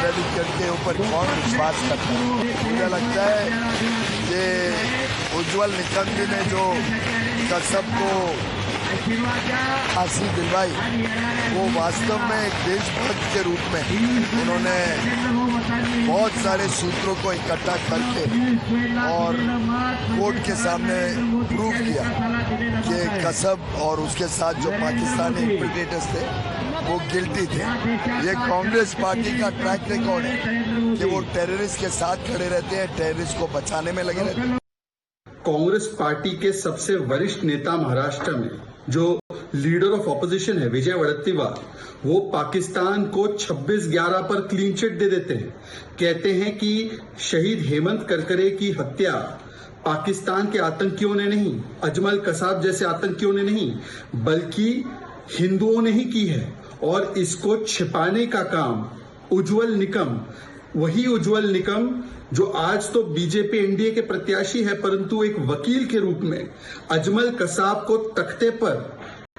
Certificate के ऊपर कौन विश्वास करता है। मुझे लगता है कि उज्जवल निकम जी ने जो कसब को फांसी दिलवाई वो वास्तव में एक देशभक्त के रूप में उन्होंने बहुत सारे सूत्रों को इकट्ठा करके और कोर्ट के सामने प्रूव किया कि कसब और उसके साथ जो पाकिस्तानी इंफिल्ट्रेटर्स थे वो गिल्टी थे। ये कांग्रेस पार्टी का ट्रैक रिकॉर्ड है कि वो टेररिस्ट के साथ खड़े रहते हैं, टेररिस्ट को बचाने में लगे रहते हैं। कांग्रेस पार्टी के सबसे वरिष्ठ नेता महाराष्ट्र में जो लीडर ऑफ ऑपोजिशन है विजय वडेट्टीवार, वो पाकिस्तान को 26/11 पर क्लीन चिट दे देते हैं। कहते हैं कि शहीद हेमंत करकरे की हत्या पाकिस्तान के आतंकियों ने नहीं, अजमल कसाब जैसे आतंकियों ने नहीं, बल्कि हिंदुओं ने ही की है। और इसको छिपाने का काम उज्जवल निकम, वही उज्जवल निकम जो आज तो बीजेपी एनडीए के प्रत्याशी है, परंतु एक वकील के रूप में अजमल कसाब को तख्ते पर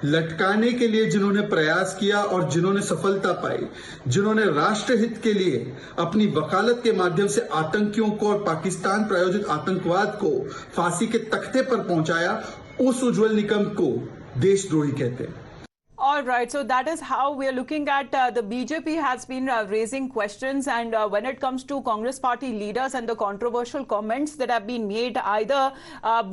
लटकाने के लिए जिन्होंने प्रयास किया और जिन्होंने सफलता पाई, जिन्होंने राष्ट्रहित के लिए अपनी वकालत के माध्यम से आतंकियों को और पाकिस्तान प्रायोजित आतंकवाद को फांसी के तख्ते पर पहुंचाया, उस उज्जवल निकम को देशद्रोही कहते हैं। All right, so that is how we are looking at the BJP has been raising questions, and when it comes to Congress party leaders and the controversial comments that have been made, either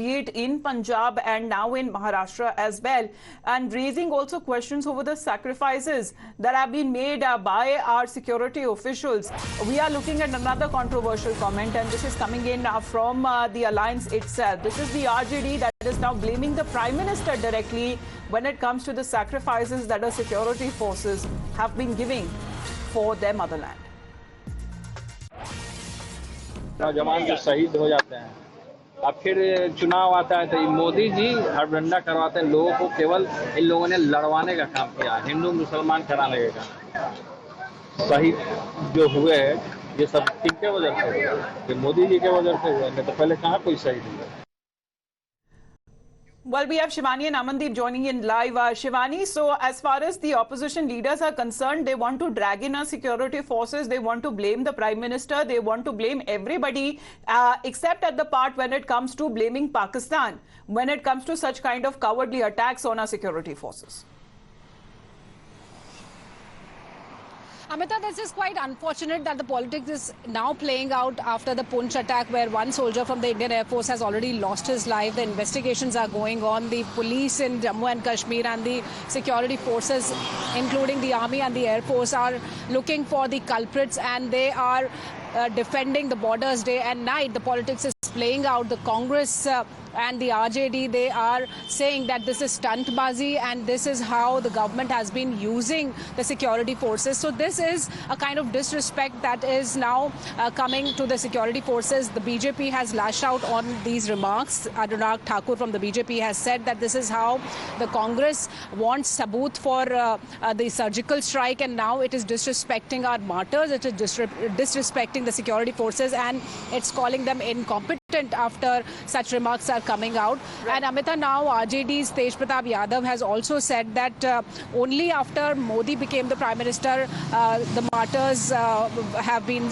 be it in Punjab and now in Maharashtra as well, and raising also questions over the sacrifices that have been made by our security officials. We are looking at another controversial comment, and this is coming in from the alliance itself. This is the RJD that is now blaming the Prime Minister directly when it comes to the sacrifices that our security forces have been giving for their motherland. नौजवान जो शहीद हो जाते हैं, अब फिर चुनाव आता है तो मोदी जी हड़बड़ा करवाते हैं लोगों को। केवल इन लोगों ने लड़वाने का काम किया, हिंदू मुसलमान कराने का काम। शहीद जो हुए ये सब किनके वजह से हुए? मोदी जी के वजह से हुए, नहीं तो पहले कहाँ कोई शहीद हुआ। Well, we have Shivani and Amandeep joining in live. Shivani, so as far as the opposition leaders are concerned, they want to drag in our security forces, they want to blame the Prime Minister, they want to blame everybody, except at the part when it comes to blaming Pakistan, when it comes to such kind of cowardly attacks on our security forces. Amita, this is quite unfortunate that the politics is now playing out after the Poonch attack, where one soldier from the Indian Air Force has already lost his life. The investigations are going on. The police in Jammu and Kashmir and the security forces, including the Army and the Air Force, are looking for the culprits, and they are defending the borders day and night. The politics is playing out. The Congress and the RJD, they are saying that this is stuntbazi and this is how the government has been using the security forces. So this is a kind of disrespect that is now coming to the security forces. The BJP has lashed out on these remarks. Anurag Thakur from the BJP has said that this is how the Congress wants sabut for the surgical strike, and now it is disrespecting our martyrs. It is disrespecting the security forces, and it's calling them incompetent after such remarks are coming out. Right. And Amita, now RJD's Tej Pratap Yadav has also said that only after Modi became the Prime Minister, the martyrs have been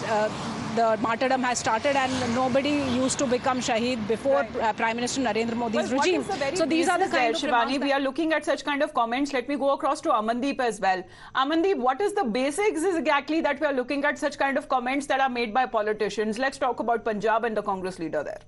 the martyrdom has started, and nobody used to become Shaheed before Prime Minister Narendra Modi's regime. So these are the kind of Shivani, we are looking at such kind of comments. Let me go across to Amandeep as well. Amandeep, what is the basics exactly that we are looking at such kind of comments that are made by politicians? Let's talk about Punjab and the Congress leader there.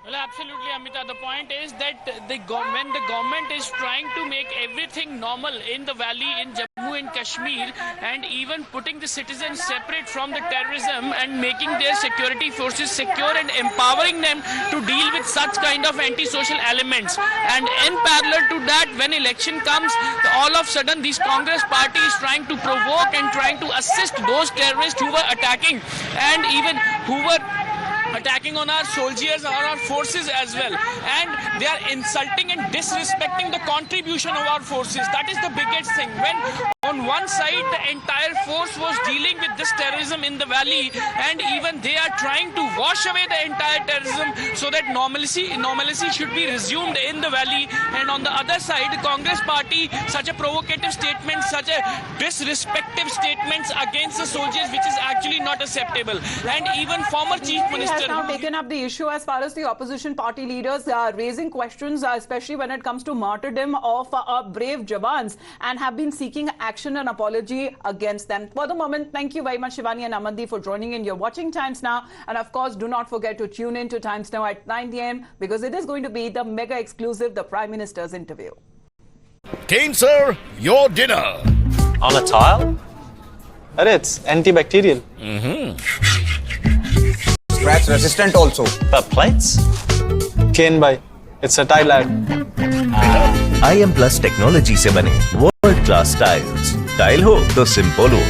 Well, absolutely, Amita. The point is that when the government is trying to make everything normal in the valley, in Jammu and Kashmir, and even putting the citizens separate from the terrorism and making their security forces secure and empowering them to deal with such kind of anti-social elements. And in parallel to that, when election comes, all of a sudden this Congress party is trying to provoke and trying to assist those terrorists who were attacking, and even who were attacking on our soldiers or our forces as well, and they are insulting and disrespecting the contribution of our forces. That is the biggest thing. When on one side, the entire force was dealing with this terrorism in the valley, and even they are trying to wash away the entire terrorism so that normalcy should be resumed in the valley. And on the other side, the Congress party, such a provocative statement, such a disrespectful statements against the soldiers, which is actually not acceptable. And even former Chief Minister has now taken up the issue as far as the opposition party leaders are raising questions, especially when it comes to martyrdom of brave Jawans, and have been seeking action and apology against them. For the moment, thank you very much, Shivani and Amandeep, for joining in. You're watching Times Now, and of course, do not forget to tune in to Times Now at 9 p.m. because it is going to be the mega exclusive, the Prime Minister's interview. Kane sir, your dinner. On a tile? It's antibacterial. Scratch resistant also. But plates? Kane bhai, it's a tile ad. IM Plus technology से बने world class tiles. Tile हो तो simple हो।